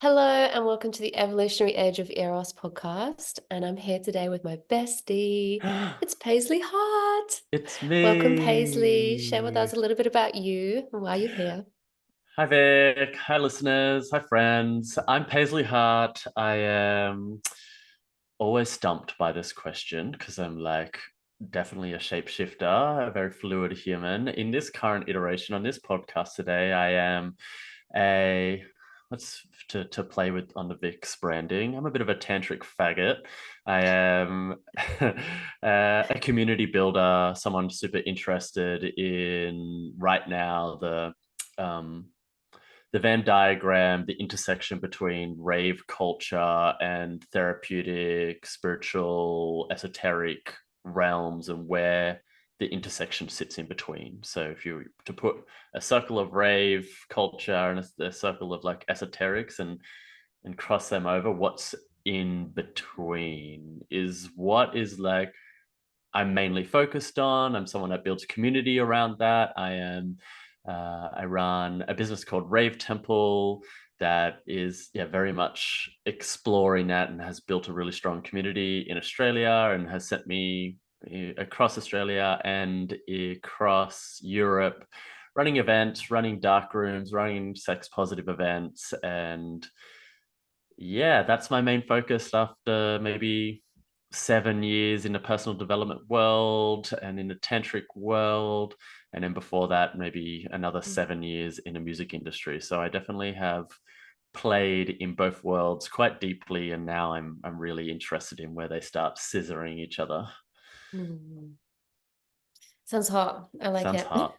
Hello and welcome to the Evolutionary Age of Eros podcast. And I'm here today with my bestie. It's Paisley Hart. It's Welcome, Paisley. Share with me. us a little bit about you and why you're here. Hi Vic. Hi listeners. Hi friends. I'm Paisley Hart. I am always stumped by this question because I'm like definitely a shapeshifter, a very fluid human. In this current iteration on this podcast today, I am a let's to play with on the Vic's branding. I'm a bit of a tantric faggot. I am a community builder, someone super interested in right now um, the Venn diagram, the intersection between rave culture and therapeutic, spiritual, esoteric realms, and where the intersection sits in between. So if you were to put a circle of rave culture and a circle of like esoterics and cross them over, what's in between is what is like I'm mainly focused on. I'm someone that builds community around that. I run a business called Rave Temple that is very much exploring that and has built a really strong community in Australia and has sent me across Australia and across Europe, running events, running dark rooms, running sex positive events, and yeah, that's my main focus after maybe 7 years in the personal development world and in the tantric world. And then before that, maybe another 7 years in the music industry. So I definitely have played in both worlds quite deeply. And now I'm really interested in where they start scissoring each other. Mm. Sounds hot. I like Sounds it. hot.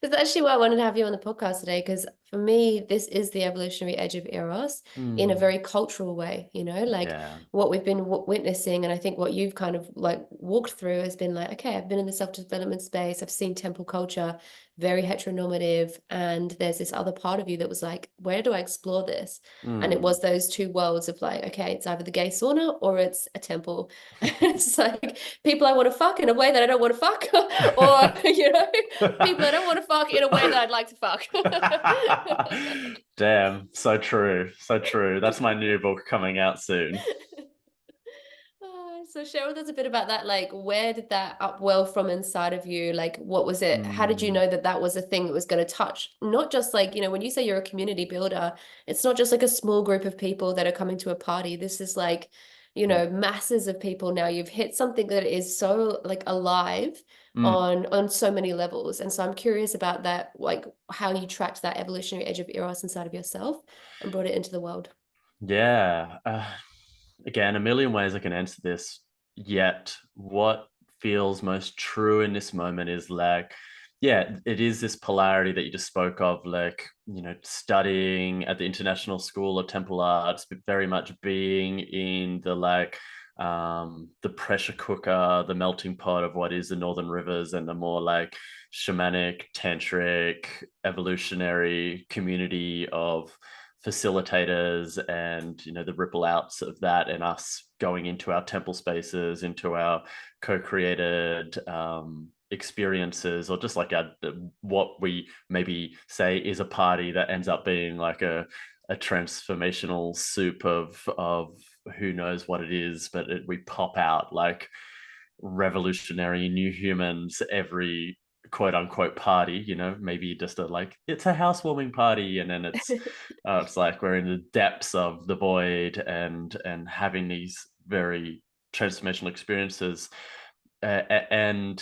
That's actually why I wanted to have you on the podcast today, because for me, this is the evolutionary edge of Eros in a Mm, very cultural way, like yeah. what we've been witnessing. And I think what you've kind of like walked through has been like, okay, I've been in the self-development space. I've seen temple culture, very heteronormative. And there's this other part of you that was like, where do I explore this? And it Mm. was those two worlds of like, okay, it's either the gay sauna or it's a temple. It's like people I want to fuck in a way that I don't want to fuck, or people I don't want to fuck in a way that I'd like to fuck. Damn, so true. So true. That's my new book coming out soon. So share with us a bit about that. Like, where did that upwell from inside of you? Like, what was it? How did you Mm, know that that was a thing that was going to touch? Not just like, when you say you're a community builder, it's not just like a small group of people that are coming to a party. This is like, mm, masses of people now. You've hit something that is so like alive mm. on so many levels. And so I'm curious about that, like how you tracked that evolutionary edge of Eros inside of yourself and brought it into the world. Yeah. Again, a million ways I can answer this. Yet, what feels most true in this moment is like, yeah, it is this polarity that you just spoke of, like, studying at the International School of Temple Arts, but very much being in the pressure cooker, the melting pot of what is the Northern Rivers and the more like shamanic, tantric, evolutionary community of facilitators and the ripple outs of that and us going into our temple spaces into our co-created experiences or just like what we maybe say is a party that ends up being like a transformational soup of who knows what it is, but we pop out like revolutionary new humans every quote unquote party, maybe just a like it's a housewarming party, and then it's like we're in the depths of the void and having these very transformational experiences, and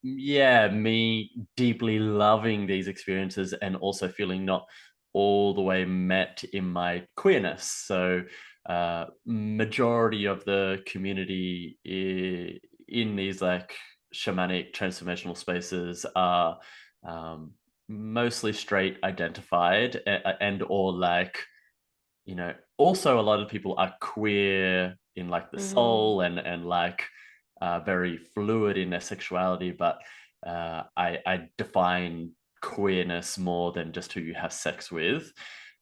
yeah, me deeply loving these experiences and also feeling not all the way met in my queerness. So, majority of the community in these like shamanic transformational spaces are um, mostly straight identified and or like also a lot of people are queer in like the soul Mm. and like very fluid in their sexuality, but I define queerness more than just who you have sex with.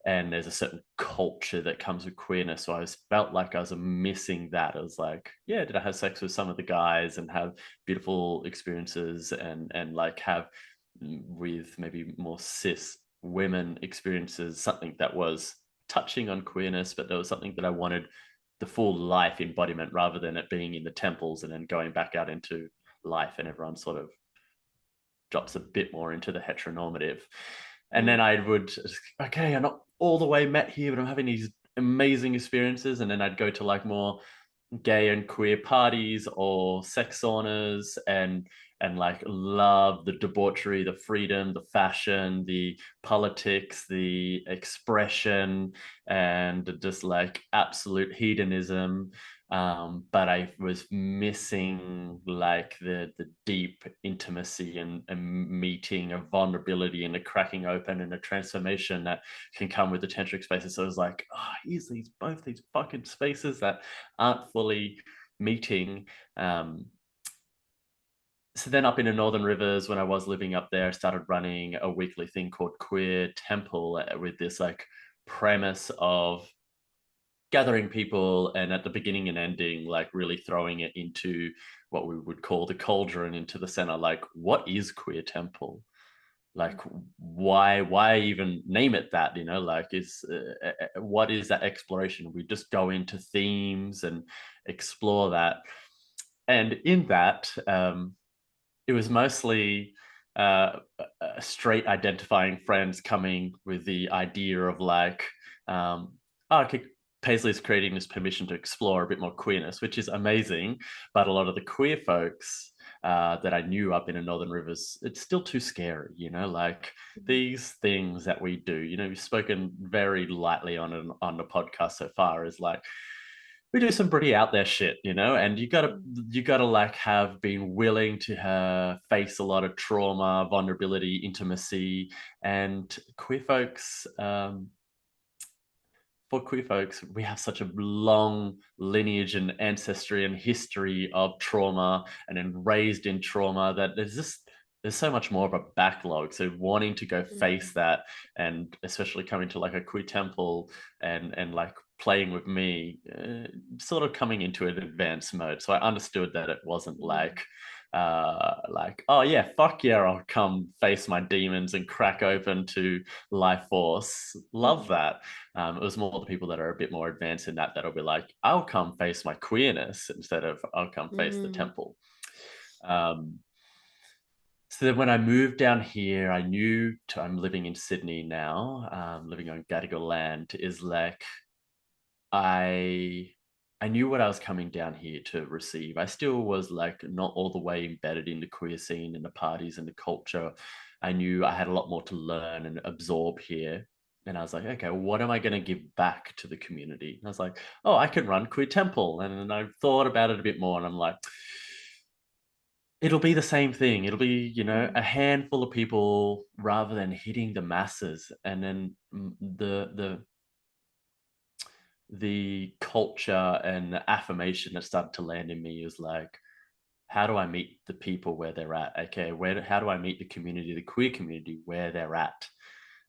And there's a certain culture that comes with queerness. So felt like I was missing that. I was like, yeah, did I have sex with some of the guys and have beautiful experiences and like have with maybe more cis women experiences, something that was touching on queerness, but there was something that I wanted the full life embodiment rather than it being in the temples and then going back out into life and everyone sort of drops a bit more into the heteronormative. And then I would, okay, I'm not all the way met here, but I'm having these amazing experiences. And then I'd go to like more gay and queer parties or sex saunas and like love the debauchery, the freedom, the fashion, the politics, the expression, and just like absolute hedonism. But I was missing like the deep intimacy and meeting, a vulnerability and a cracking open and a transformation that can come with the tantric spaces. So it was like, oh, here's these both these fucking spaces that aren't fully meeting. So then up in the Northern Rivers, when I was living up there, I started running a weekly thing called Queer Temple with this like premise of gathering people and at the beginning and ending, like really throwing it into what we would call the cauldron, into the center. Like, what is Queer Temple? Like, why even name it that? Like, what is that exploration? We just go into themes and explore that. And in that, it was mostly straight identifying friends coming with the idea of like, oh, okay, Paisley's creating this permission to explore a bit more queerness, which is amazing. But a lot of the queer folks that I knew up in the Northern Rivers, it's still too scary, like these things that we do, we've spoken very lightly on the podcast so far, is like, we do some pretty out there shit, and you gotta like have been willing to face a lot of trauma, vulnerability, intimacy, and queer folks. For queer folks, we have such a long lineage and ancestry and history of trauma and then raised in trauma that there's so much more of a backlog. So wanting to go face that, and especially coming to like a queer temple and like playing with me, sort of coming into an advanced mode. So I understood that it wasn't like, oh yeah, fuck yeah, I'll come face my demons and crack open to life force. Love that. It was more the people that are a bit more advanced in that that'll be like, I'll come face my queerness instead of I'll come face the temple. So then when I moved down here, I'm living in Sydney now, living on Gadigal land, is like I I knew what I was coming down here to receive. I still was like not all the way embedded in the queer scene and the parties and the culture. I knew I had a lot more to learn and absorb here. And I was like, okay, what am I going to give back to the community? And I was like, oh, I can run Queer Temple. And then I thought about it a bit more and I'm like, it'll be the same thing. It'll be, a handful of people rather than hitting the masses. And then the culture and the affirmation that started to land in me is like, how do I meet the people where they're at? Okay, how do I meet the community, the queer community, where they're at?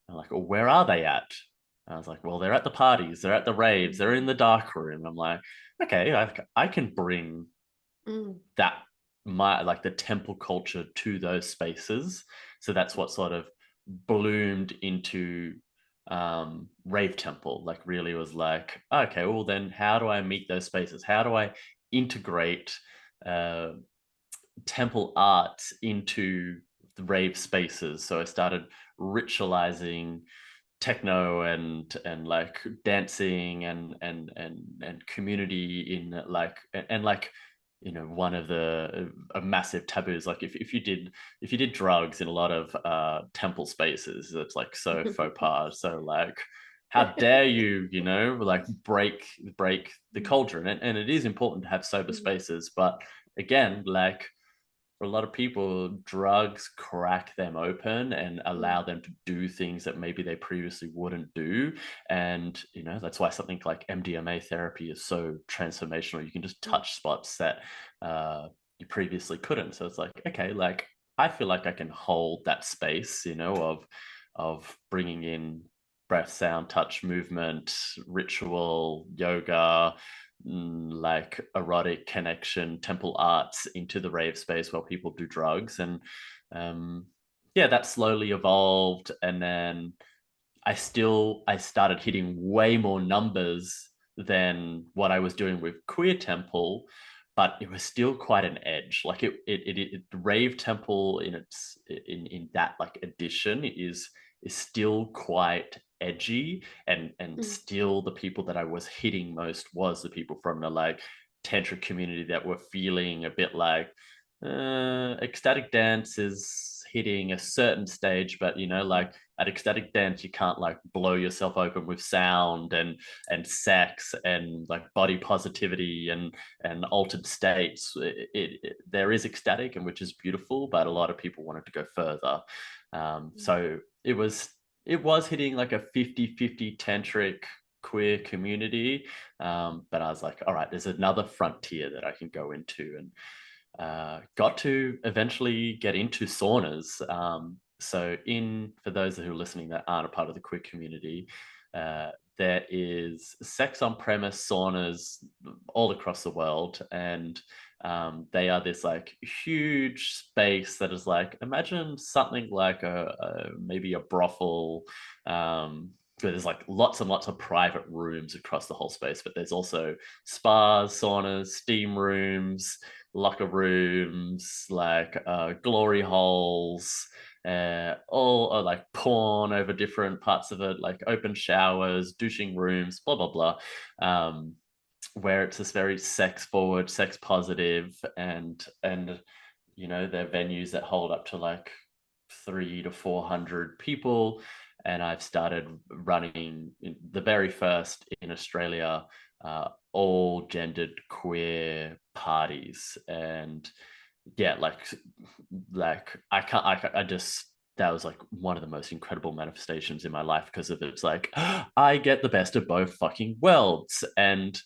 And I'm like, well, where are they at? And I was like, well, they're at the parties, they're at the raves, they're in the dark room. I'm like, okay, I can bring that the temple culture to those spaces. So that's what sort of bloomed into rave temple. Like really was like, okay, well then how do I meet those spaces? How do I integrate temple art into the rave spaces? So I started ritualizing techno and like dancing and community in like and like one of the a massive taboos, like if you did drugs in a lot of temple spaces, it's like so faux pas. So like how dare you like break the cauldron, and it is important to have sober spaces, but again, like for a lot of people, drugs crack them open and allow them to do things that maybe they previously wouldn't do. And, that's why something like MDMA therapy is so transformational. You can just touch spots that you previously couldn't. So it's like, okay, like I feel like I can hold that space, of bringing in breath, sound, touch, movement, ritual, yoga, like erotic connection, temple arts into the rave space while people do drugs. And yeah, that slowly evolved, and then I started hitting way more numbers than what I was doing with Queer Temple, but it was still quite an edge. Like Rave Temple in that like edition is still quite edgy, and Mm. still the people that I was hitting most was the people from the like tantric community that were feeling a bit like ecstatic dance is hitting a certain stage, but like at ecstatic dance you can't like blow yourself open with sound and sex and like body positivity and altered states. There is ecstatic, and which is beautiful, but a lot of people wanted to go further. So it was hitting like a 50-50 tantric queer community, but I was like, all right, there's another frontier that I can go into, and got to eventually get into saunas. So, for those who are listening that aren't a part of the queer community, there is sex on premise saunas all across the world, and they are this like huge space that is like, imagine something like maybe a brothel. Where there's like lots and lots of private rooms across the whole space, but there's also spas, saunas, steam rooms, locker rooms, like glory holes, all are like porn over different parts of it, like open showers, douching rooms, blah blah blah. Where it's this very sex forward, sex positive, and they're venues that hold up to like 300 to 400 people. And I've started running the very first in Australia, all gendered queer parties. And yeah, like I just, that was like one of the most incredible manifestations in my life, because of it's like I get the best of both fucking worlds. And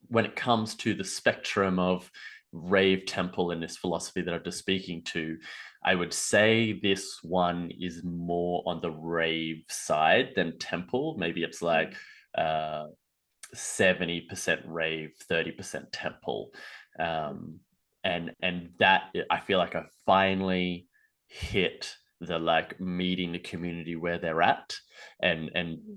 when it comes to the spectrum of rave temple and this philosophy that I'm just speaking to, I would say this one is more on the rave side than temple. Maybe it's like 70% rave, 30% temple. And that, I feel like I finally hit the like meeting the community where they're at, and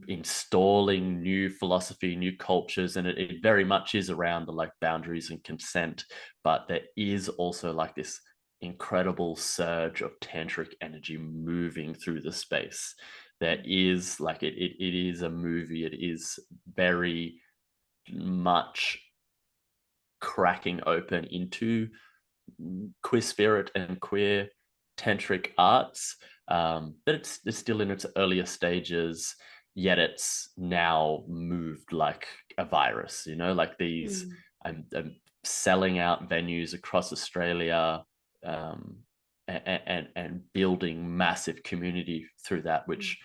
installing new philosophy, new cultures. And it very much is around the like boundaries and consent, but there is also like this incredible surge of tantric energy moving through the space. There is like it is a movie. It is very much cracking open into queer spirit and queer tantric arts, but it's still in its earlier stages, yet it's now moved like a virus, like these. Mm. I'm selling out venues across Australia, and building massive community through that, which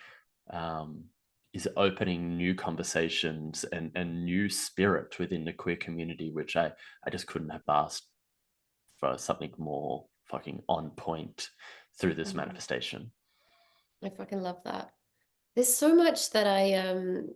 is opening new conversations and new spirit within the queer community, which I just couldn't have asked for something more fucking on point through this Mm. manifestation. I fucking love that. There's so much that I'm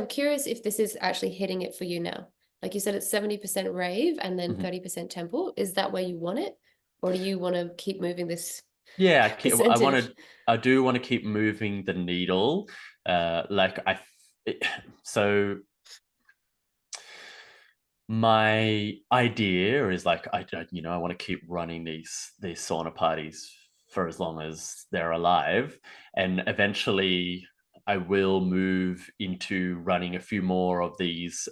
curious if this is actually hitting it for you now. Like you said, it's 70% rave and then Mhm. 30% temple. Is that where you want it? Or do you want to keep moving this Yeah, percentage? I do want to keep moving the needle. Like so my idea is like I want to keep running these sauna parties for as long as they're alive, and eventually I will move into running a few more of these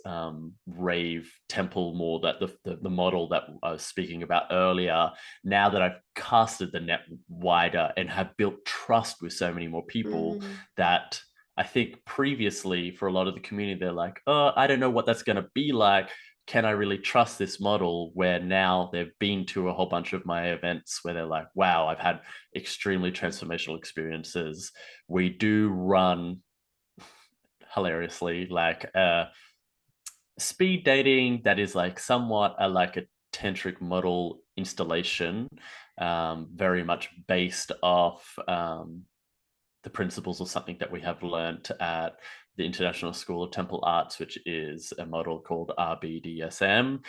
rave temple, more that the model that I was speaking about earlier. Now that I've casted the net wider and have built trust with so many more people, Mm. that I think previously for a lot of the community, they're like, oh, I don't know what that's going to be like. Can I really trust this model? Where now they've been to a whole bunch of my events where they're like, wow, I've had extremely transformational experiences. We do run hilariously like speed dating that is like somewhat like a tantric model installation, very much based off the principles of something that we have learned at the International School of Temple Arts, which is a model called RBDSM.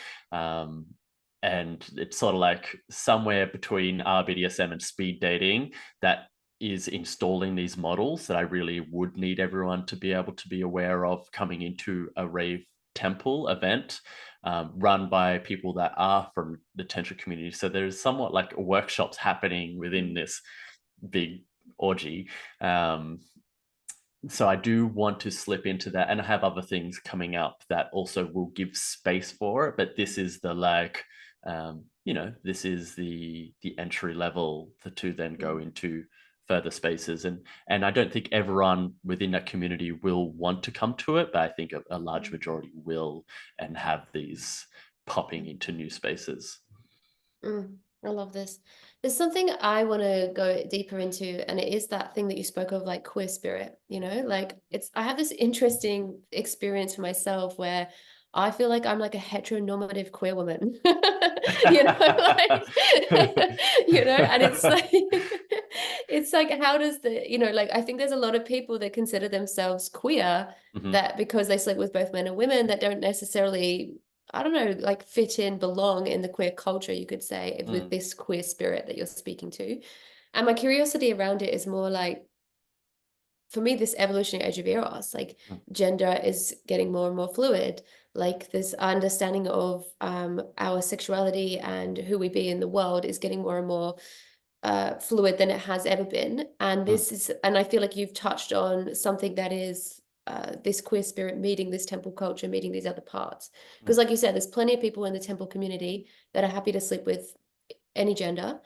and it's sort of like somewhere between RBDSM and speed dating that is installing these models that I really would need everyone to be able to be aware of coming into a rave temple event, run by people that are from the Tantra community. So there's somewhat like workshops happening within this big orgy. So I do want to slip into that, and I have other things coming up that also will give space for it. But this is the like, this is the entry level to then go into further spaces, and I don't think everyone within that community will want to come to it, but I think a large majority will, and have these popping into new spaces. I love this. There's something I want to go deeper into, and it is that thing that you spoke of, like queer spirit, like I have this interesting experience for myself where I feel like I'm like a heteronormative queer woman, like, and it's like, it's like, how does like, I think there's a lot of people that consider themselves queer Mhm. that because they sleep with both men and women that don't necessarily, I don't know, like fit in, belong in the queer culture, you could say, with this queer spirit that you're speaking to. And my curiosity around it is more like, for me, this evolutionary edge of eros, like gender is getting more and more fluid. Like this understanding of our sexuality and who we be in the world is getting more and more fluid than it has ever been. And I feel like you've touched on something that is this queer spirit meeting this temple culture, meeting these other parts. Because, like you said, there's plenty of people in the temple community that are happy to sleep with any gender.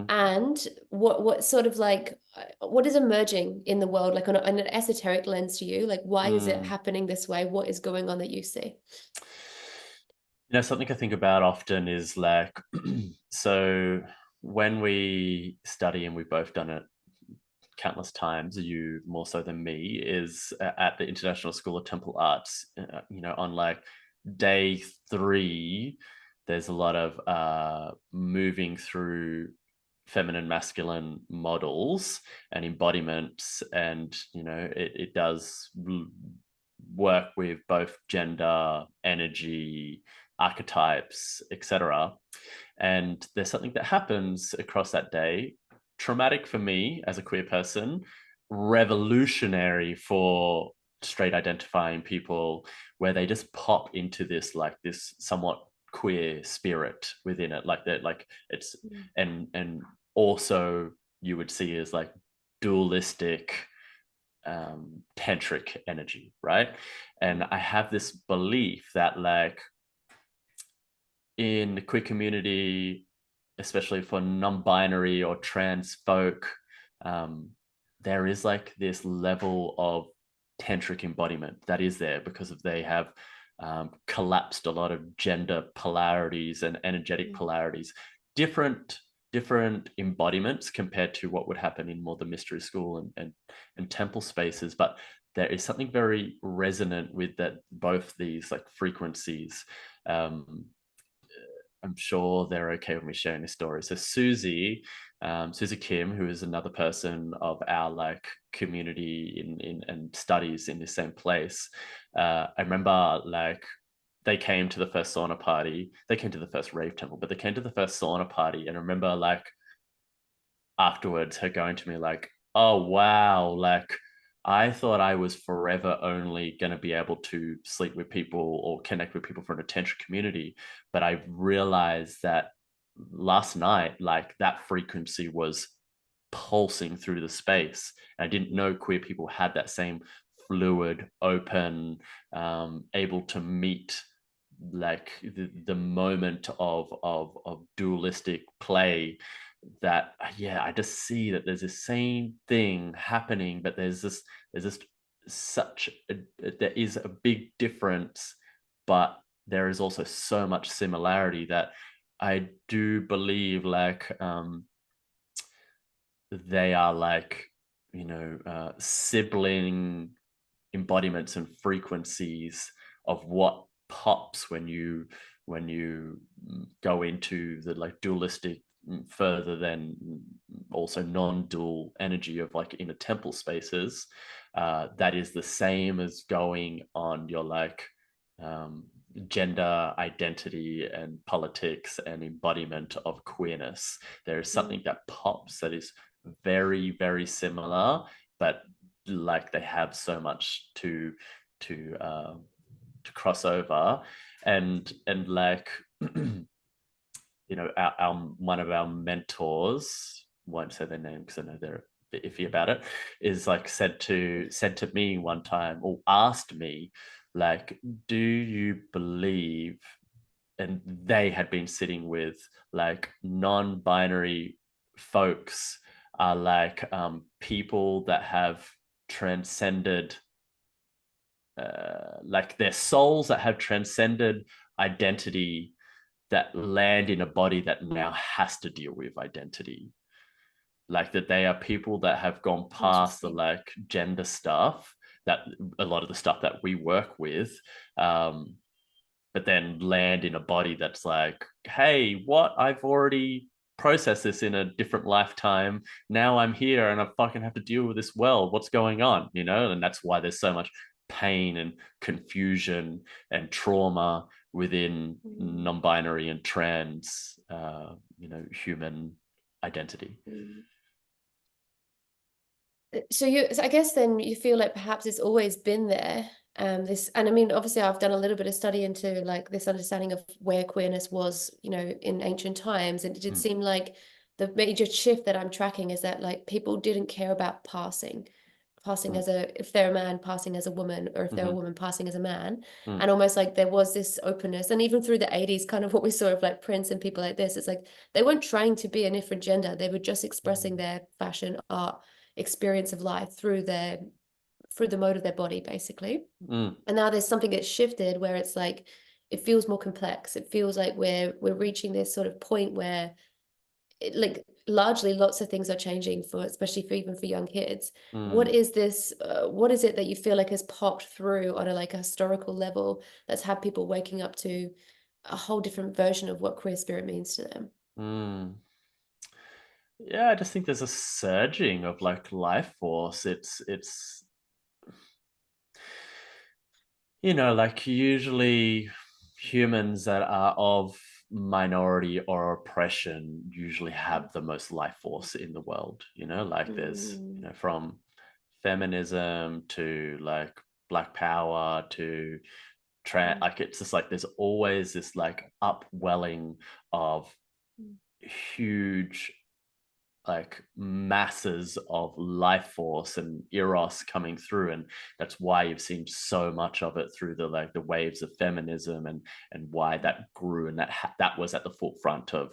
And what sort of like what is emerging in the world, like on an esoteric lens to you? Like, why is it happening this way? What is going on that you see? Something I think about often is like, so when we study, and we've both done it countless times, you more so than me, is at the International School of Temple Arts, on like day 3, there's a lot of moving through feminine masculine models and embodiments, and it does work with both gender, energy, archetypes, etc. And there's something that happens across that day, traumatic for me as a queer person, revolutionary for straight identifying people, where they just pop into this like this somewhat queer spirit within it, like that, like it's and also you would see as like dualistic tantric energy, right? And I have this belief that like in the queer community, especially for non-binary or trans folk, there is like this level of tantric embodiment that is there because of they have collapsed a lot of gender polarities and energetic polarities, different embodiments compared to what would happen in more the mystery school and temple spaces. But there is something very resonant with that, both these like frequencies. I'm sure they're okay with me sharing this story. So Susie Kim, who is another person of our like community in and studies in the same place. I remember like they came to the first sauna party. They came to the first rave temple, but they came to the first sauna party. And I remember like afterwards her going to me like, "Oh wow, like I thought I was forever only going to be able to sleep with people or connect with people from the tantra community, but I realized that last night, like that frequency was pulsing through the space. And I didn't know queer people had that same fluid, open, able to meet like the moment of dualistic play, that yeah, I just see that there's the same thing happening, but there's such there is a big difference, but there is also so much similarity that I do believe like they are like sibling embodiments and frequencies of what pops when you go into the like dualistic, further than also non-dual energy of like in a temple spaces. That is the same as going on your like gender identity and politics and embodiment of queerness. There is something that pops that is very, very similar, but like they have so much to cross over. And like you know, our one of our mentors, won't say their name because I know they're a bit iffy about it, is like said to me one time, or asked me, like, do you believe, and they had been sitting with like non-binary folks, are like people that have transcended like their souls that have transcended identity, that land in a body that now has to deal with identity. Like that they are people that have gone past the Interesting. like gender stuff, that a lot of the stuff that we work with, but then land in a body that's like, hey, what? I've already processed this in a different lifetime. Now I'm here and I fucking have to deal with this world. What's going on? You know, and that's why there's so much pain and confusion and trauma within non-binary and trans, you know, human identity. So I guess then you feel like perhaps it's always been there. This, and I mean, obviously, I've done a little bit of study into like this understanding of where queerness was, you know, in ancient times, and it did seem like the major shift that I'm tracking is that like people didn't care about passing as a, if they're a man, passing as a woman, or if they're a woman, passing as a man. And almost like there was this openness, and even through the 80s, kind of what we saw of like Prince and people like this, it's like they weren't trying to be a different gender, they were just expressing their fashion, art, experience of life through the mode of their body, basically. And now there's something that's shifted where it's like it feels more complex. It feels like we're reaching this sort of point where it, like largely lots of things are changing for, especially for even for young kids. What is this what is it that you feel like has popped through on a like a historical level that's had people waking up to a whole different version of what queer spirit means to them? Yeah, I just think there's a surging of like life force. It's you know, like usually humans that are of minority or oppression usually have the most life force in the world, you know, like there's, you know, from feminism to like black power to like it's just like there's always this like upwelling of huge like masses of life force and eros coming through, and that's why you've seen so much of it through the like the waves of feminism, and why that grew, and that was at the forefront of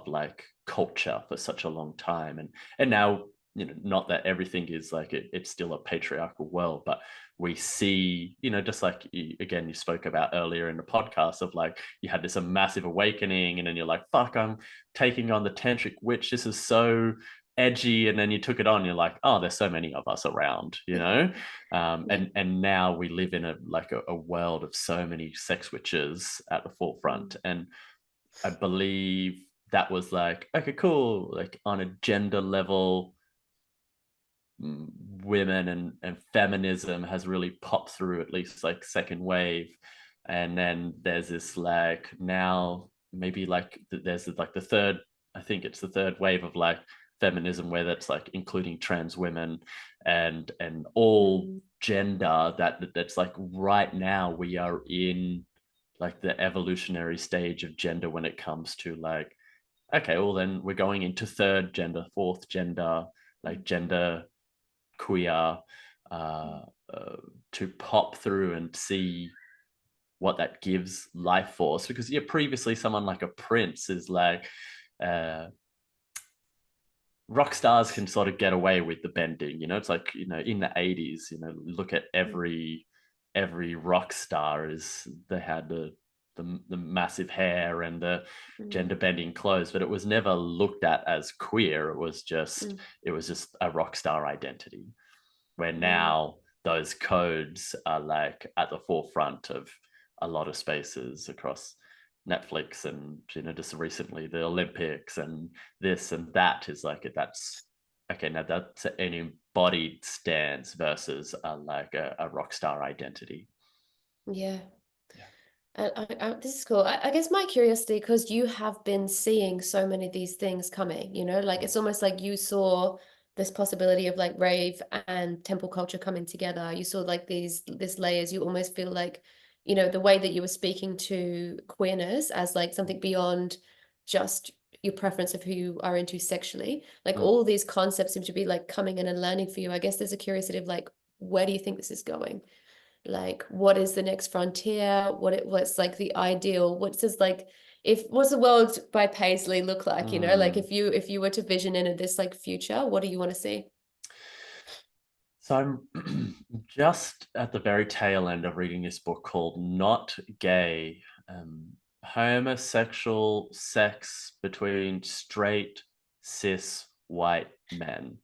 like culture for such a long time. And now, you know, not that everything is like it's still a patriarchal world, but we see, you know, just like again you spoke about earlier in the podcast of like you had this a massive awakening, and then you're like, fuck, I'm taking on the tantric witch, this is so edgy, and then you took it on, you're like, oh, there's so many of us around, you know. And now we live in a like a world of so many sex witches at the forefront, and I believe that was like, okay, cool, like on a gender level, women and feminism has really popped through, at least like second wave. And then there's this like now maybe like there's like the third, I think it's the third wave of like feminism, where that's like including trans women and all gender, that's like right now we are in like the evolutionary stage of gender when it comes to like, okay, well then we're going into third gender, fourth gender, like gender queer, uh, to pop through and see what that gives life force. Because yeah, previously someone like a Prince is like, rock stars can sort of get away with the bending, you know. It's like, you know, in the 80s, you know, look at every rock star, is they had the massive hair and the gender bending clothes, but it was never looked at as queer. It was just a rock star identity, where now those codes are like at the forefront of a lot of spaces across Netflix, and you know, just recently the Olympics and this and that is like, that's okay, now that's an embodied stance versus like a rock star identity. Yeah. Yeah. This is cool. I guess my curiosity, because you have been seeing so many of these things coming, like it's almost like you saw this possibility of like rave and temple culture coming together. You saw like this layers. You almost feel like, the way that you were speaking to queerness as like something beyond just your preference of who you are into sexually. Like Mm. all these concepts seem to be like coming in and learning for you. I guess there's a curiosity of like, where do you think this is going? Like what is the next frontier, what's like the ideal, what's the world by Paisley look like, like Mm. if you were to vision into this like future, what do you want to see? So I'm just at the very tail end of reading this book called Not Gay, Homosexual Sex Between Straight Cis White Men.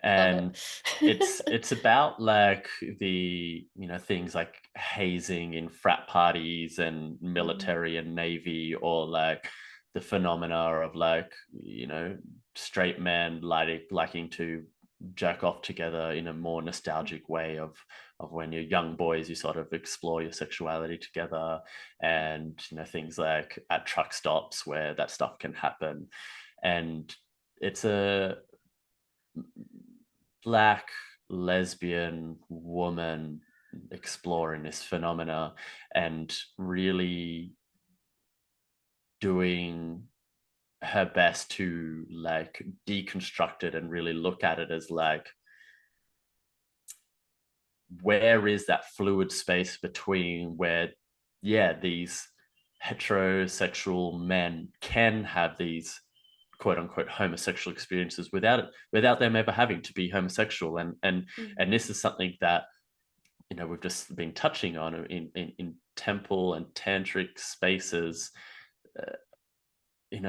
Love And it's it. it's about like the things like hazing in frat parties and Mm, military and navy, or like the phenomena of like straight men liking to jerk off together in a more nostalgic way of when you're young boys, you sort of explore your sexuality together, and things like at truck stops where that stuff can happen. And it's a black lesbian woman exploring this phenomena and really doing her best to like deconstruct it and really look at it as like, where is that fluid space between where, yeah, these heterosexual men can have these quote unquote homosexual experiences without them ever having to be homosexual. And mm, this is something that we've just been touching on in temple and tantric spaces. uh,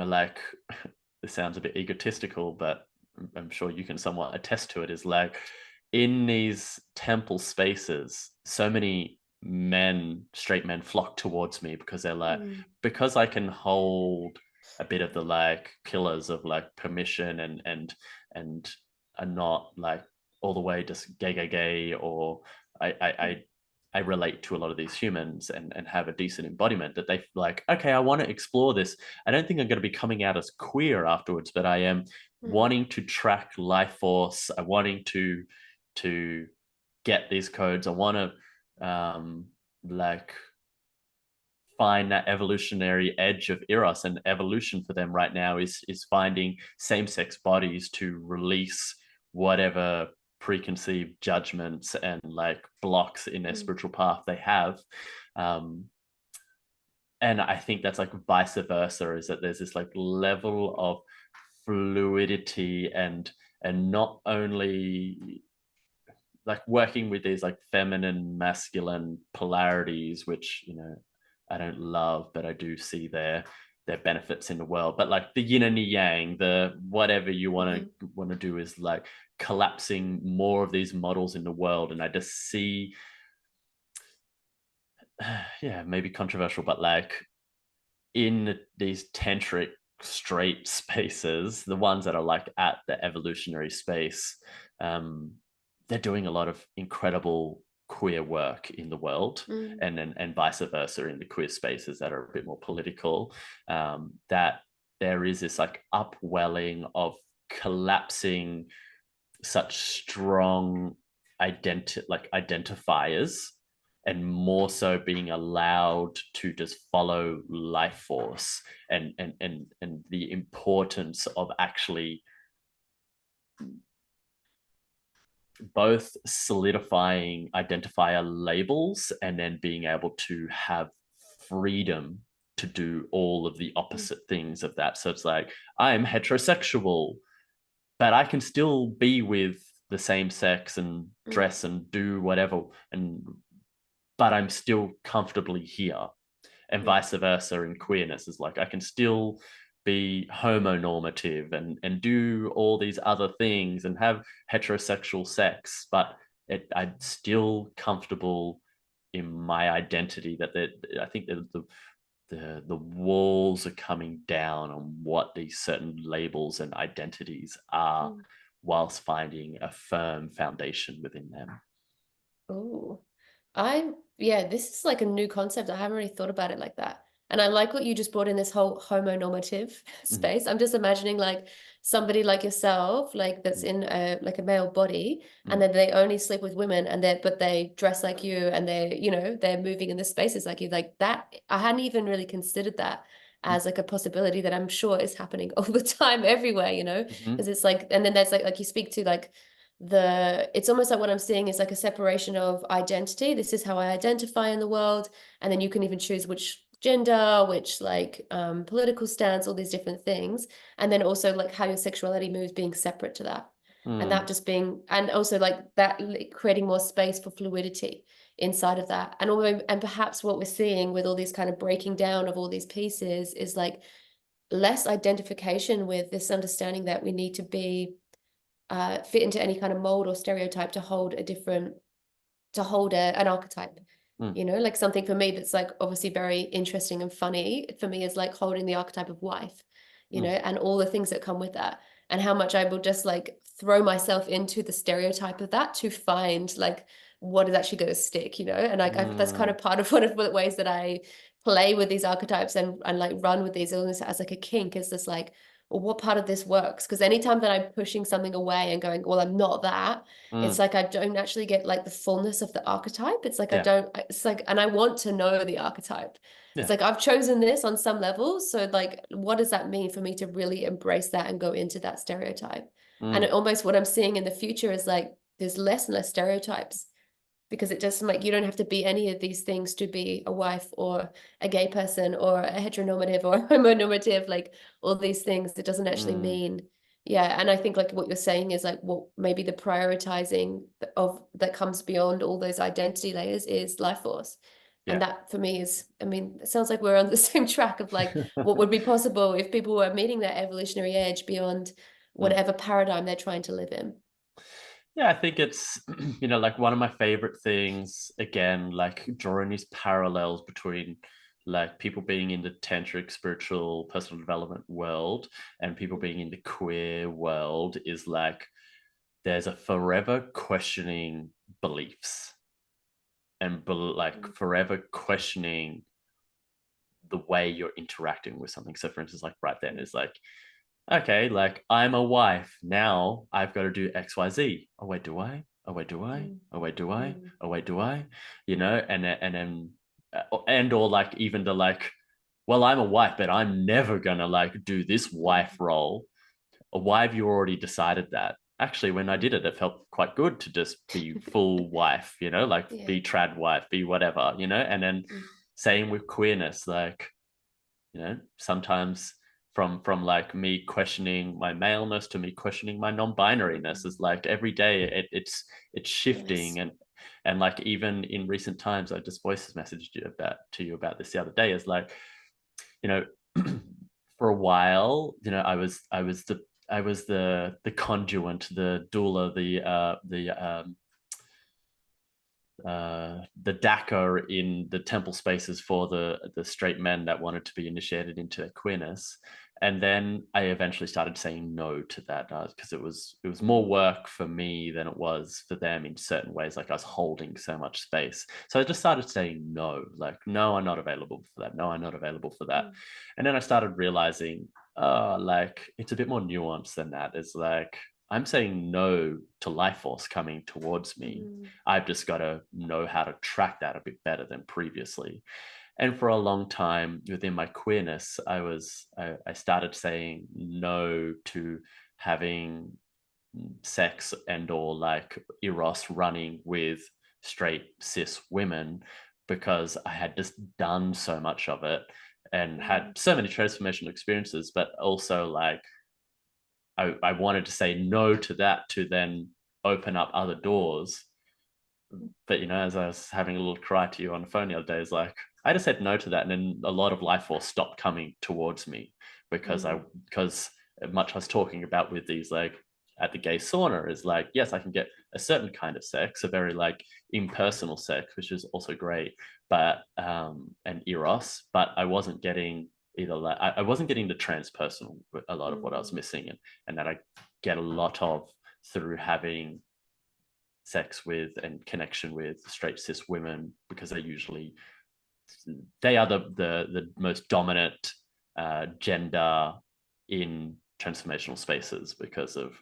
like this sounds a bit egotistical, but I'm sure you can somewhat attest to it, is like in these temple spaces, so many straight men flock towards me because they're like, mm, because I can hold a bit of the like pillars of like permission and are not like all the way just gay, or I I mm, I I relate to a lot of these humans and have a decent embodiment, that they like, okay, I want to explore this. I don't think I'm going to be coming out as queer afterwards, but I am mm, wanting to track life force. I wanting to get these codes. I want to like find that evolutionary edge of eros, and evolution for them right now is finding same-sex bodies to release whatever preconceived judgments and like blocks in their mm, spiritual path they have. um and I think that's like vice versa, is that there's this like level of fluidity and not only like working with these like feminine masculine polarities, which I don't love, but I do see their benefits in the world. But like the yin and the yang, the whatever you want mhm, to do is like collapsing more of these models in the world. And I just see yeah, maybe controversial, but like in these tantric straight spaces, the ones that are like at the evolutionary space, um, they're doing a lot of incredible queer work in the world, mm, and vice versa in the queer spaces that are a bit more political. That there is this like upwelling of collapsing such strong identifiers, and more so being allowed to just follow life force, and the importance of actually both solidifying identifier labels and then being able to have freedom to do all of the mm, opposite things of that. So it's like, I'm heterosexual, but I can still be with the same sex and mm, dress and do whatever, and but I'm still comfortably here. And mm, vice versa in queerness, is like I can still be homonormative and do all these other things and have heterosexual sex, but I'm still comfortable in my identity. I think that the walls are coming down on what these certain labels and identities are, mm. whilst finding a firm foundation within them. Oh. Yeah, this is like a new concept. I haven't really thought about it like that. And I like what you just brought in, this whole homonormative Mm, space. I'm just imagining like somebody like yourself, like that's mm, in a like a male body, and mm, then they only sleep with women, and they dress like you, and they're moving in the spaces like you. Like that, I hadn't even really considered that mm, as like a possibility that I'm sure is happening all the time everywhere, mhm, because it's like, and then there's like you speak to like it's almost like what I'm seeing is like a separation of identity. This is how I identify in the world. And then you can even choose which gender, which like political stance, all these different things. And then also like how your sexuality moves being separate to that. And mm, that just being, and also like that creating more space for fluidity inside of that. And perhaps what we're seeing with all these kind of breaking down of all these pieces is like less identification with this understanding that we need to be fit into any kind of mold or stereotype to hold an archetype. mm, Like something for me that's like obviously very interesting and funny for me is like holding the archetype of wife, mm, and all the things that come with that, and how much I will just like throw myself into the stereotype of that to find like what is actually going to stick, and like that's kind mm. of part of one of the ways that I play with these archetypes and like run with these almost as like a kink, is this like, well, what part of this works? Because anytime that I'm pushing something away and going, well, I'm not that, it's Mm. like I don't actually get like the fullness of the archetype. It's like I Yeah, don't, it's like, and I want to know the archetype. It's yeah. like I've chosen this on some level. So, like, what does that mean for me to really embrace that and go into that stereotype? And Mm, almost what I'm seeing in the future is like there's less and less stereotypes, because it doesn't, like, you don't have to be any of these things to be a wife or a gay person or a heteronormative or homonormative, like all these things. It doesn't actually mm. mean, yeah. And I think like what you're saying is like what maybe the prioritizing of that comes beyond all those identity layers is life force. And Yeah. that for me is, I mean, it sounds like we're on the same track of like what would be possible if people were meeting their evolutionary edge beyond Mm. whatever paradigm they're trying to live in. Yeah, I think it's, like one of my favorite things, again, like drawing these parallels between like people being in the tantric spiritual personal development world and people being in the queer world is like there's a forever questioning beliefs and like forever questioning the way you're interacting with something. So for instance, like right then is like, okay, like I'm a wife. Now I've got to do XYZ. Oh wait, do I? Oh wait, do I? Mm, Oh wait, do I? mm, Oh wait, do I? And then and or like even the like, well, I'm a wife, but I'm never gonna like do this wife mm, role. Or why have you already decided that? Actually, when I mm. did it, it felt quite good to just be full wife, like Yeah. be trad wife, be whatever, and then Mm, same with queerness, like sometimes from like me questioning my maleness to me questioning my non-binariness is like every day it's shifting. nice. And like even in recent times I just voice messaged you about this the other day, is like you know for a while I was the conduit, the doula, the DACA in the temple spaces for the straight men that wanted to be initiated into their queerness. And then I eventually started saying no to that because it was more Mm, work for me than it was for them in certain ways. Like I was holding so much space, so I just started saying no. Like no, I'm not available for that. No, I'm not available for that. mm, And then I started realizing, oh, like it's a bit more nuanced than that. It's like I'm saying no to life force coming towards me. mm, I've just got to know how to track that a bit better than previously. And for a long time within my queerness, I started saying no to having sex and or like eros running with straight cis women because I had just done so much of it and had mm, so many transformational experiences, but also like I wanted to say no to that to then open up other doors. But as I was having a little cry to you on the phone the other day, is like I just said no to that, and then a lot of life force stopped coming towards me because mm, because much I was talking about with these like at the gay sauna is like, yes, I can get a certain kind of sex, a very like impersonal sex, which is also great, but and eros, but I wasn't getting either like I wasn't getting the transpersonal, a lot of what I was mm, missing, and that I get a lot of through having sex with and connection with straight cis women, because they are the most dominant gender in transformational spaces, because of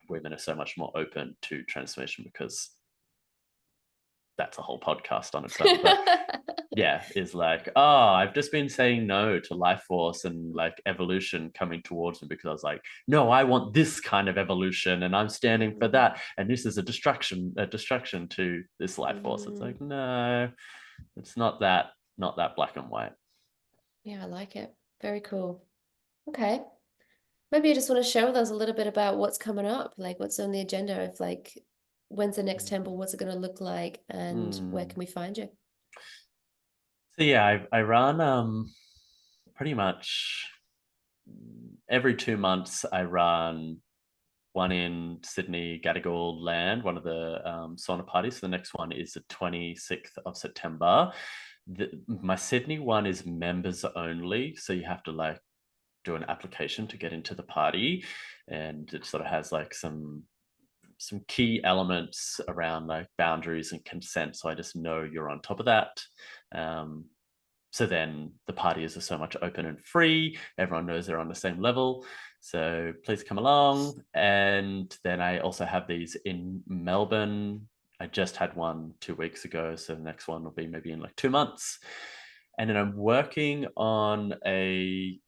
women are so much more open to transformation, because that's a whole podcast on its own. But yeah, is like, oh, I've just been saying no to life force and like evolution coming towards me, because I was like, no, I want this kind of evolution and I'm standing for that. And this is a distraction to this life force. It's like, no, it's not that black and white. Yeah, I like it. Very cool. Okay. Maybe you just want to share with us a little bit about what's coming up, like what's on the agenda of like when's the next temple, what's it going to look like, and where can we find you? So yeah, I run pretty much every 2 months. I run one in Sydney, Gadigal Land, one of the sauna parties. So the next one is the 26th of September. My Sydney one is members only, so you have to like do an application to get into the party, and it sort of has like some key elements around like boundaries and consent. So I just know you're on top of that. So then the parties are so much open and free. Everyone knows they're on the same level. So please come along. And then I also have these in Melbourne. I just had one 2 weeks ago. So the next one will be maybe in like 2 months. And then I'm working on a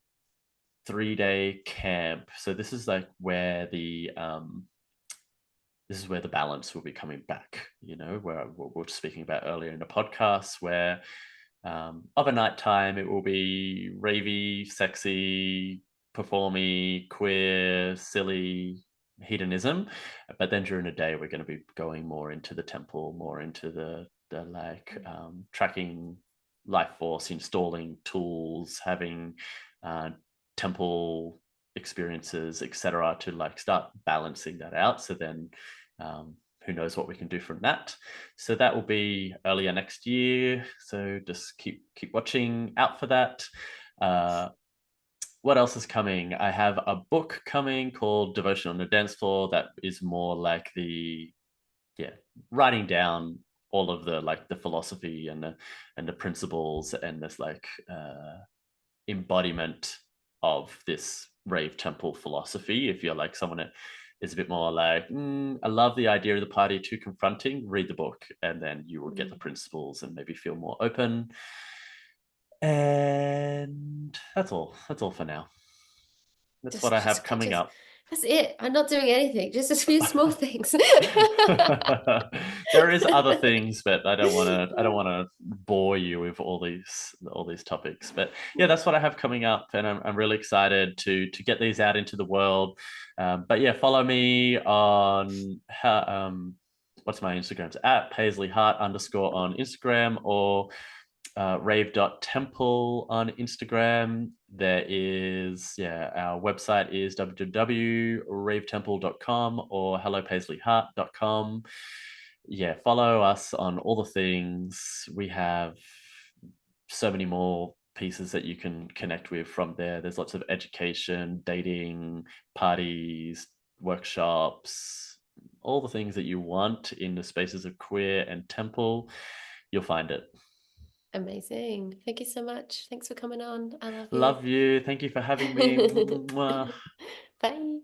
3-day camp. So this is like where the balance will be coming back, where we were speaking about earlier in the podcast, where of a night time it will be ravey, sexy, performy, queer, silly hedonism. But then during the day we're going to be going more into the temple, more into the like tracking life force, installing tools, having temple experiences, etc., to like start balancing that out. So then who knows what we can do from that. So that will be earlier next year. So just keep watching out for that. What else is coming? I have a book coming called Devotion on the Dance Floor that is more like writing down all of the like the philosophy and the principles and this like embodiment of this rave temple philosophy. If you're like someone that is a bit more like, I love the idea of the party, too confronting, read the book, and then you will get the principles and maybe feel more open. And that's all for now. That's what I have coming up. That's it. I'm not doing anything, just a few small things. There is other things, but I don't want to bore you with all these topics. But yeah, that's what I have coming up, and I'm really excited to get these out into the world. But yeah, follow me on what's my Instagram? It's at Paisley Hart _ on Instagram, or rave.temple on Instagram. There is, our website is www.ravetemple.com or hellopaisleyhart.com. Yeah, follow us on all the things. We have so many more pieces that you can connect with from there. There's lots of education, dating, parties, workshops, all the things that you want in the spaces of queer and temple. You'll find it. Amazing. Thank you so much. Thanks for coming on. I love you. Love you. Thank you for having me. Bye.